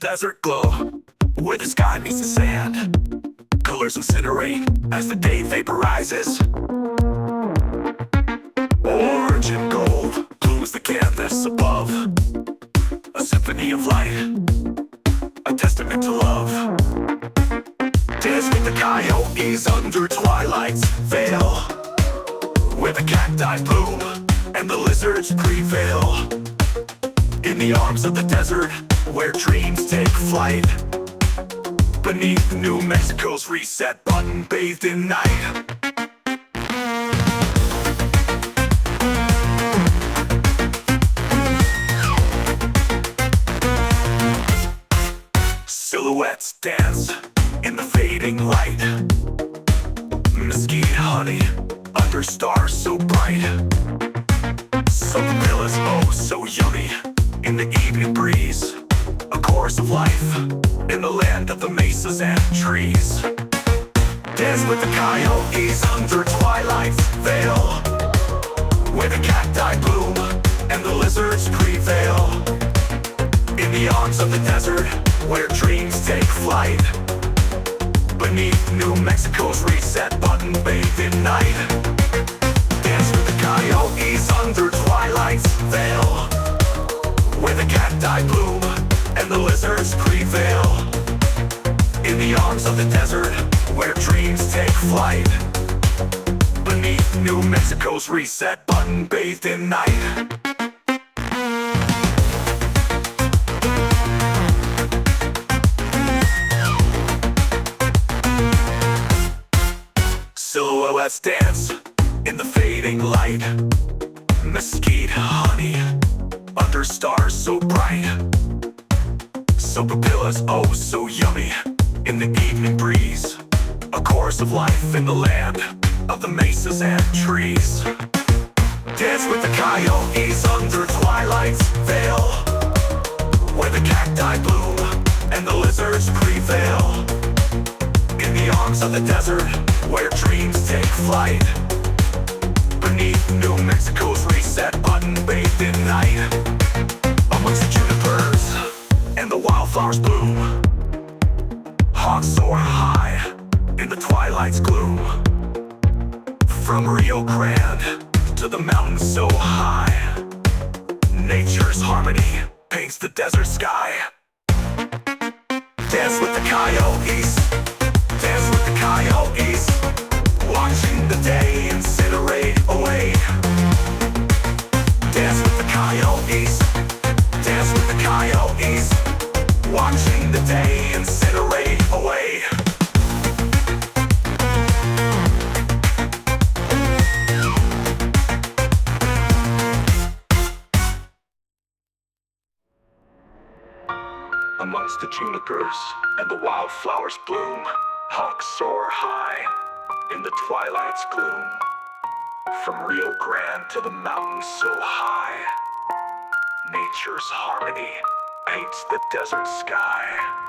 desert glow, where the sky meets the sand. Colors incinerate as the day vaporizes. Orange and gold blooms the canvas above, a symphony of light, a testament to love. Dance with the coyotes under twilight's veil, where the cacti bloom and the lizards prevail. In the arms of the desert, where dreams take flight, beneath New Mexico's reset button, bathed in night. Silhouettes dance in the fading light, mesquite honey under stars so bright. Some villas, oh so yummy, in the evening breeze. A chorus of life in the land of the mesas and trees. Dance with the coyotes under twilight's veil, where the cacti bloom and the lizards prevail. In the arms of the desert, where dreams take flight, beneath New Mexico's reset button, bathed in night. Dance with the coyotes under twilight's veil, where the cacti bloom and the lizards prevail. In the arms of the desert, where dreams take flight, beneath New Mexico's reset button, bathed in night. Silhouettes dance in the fading light, mesquite honey under stars so bright. So papillas, oh so yummy, in the evening breeze. A chorus of life in the land of the mesas and trees. Dance with the coyotes under twilight's veil, where the cacti bloom and the lizards prevail. In the arms of the desert, where dreams take flight, beneath New Mexico's reset button, bathed in night. Amongst the junipers and the wildflowers bloom, hawks soar high in the twilight's gloom. From Rio Grande to the mountains so high, nature's harmony paints the desert sky. Dance with the coyotes, dance with the coyotes, watching the day incinerate away. Dance with the coyotes, dance with the coyotes, watching the day incinerate away. Amongst the junipers and the wildflowers bloom, hawks soar high in the twilight's gloom. From Rio Grande to the mountains so high, nature's harmony paints the desert sky.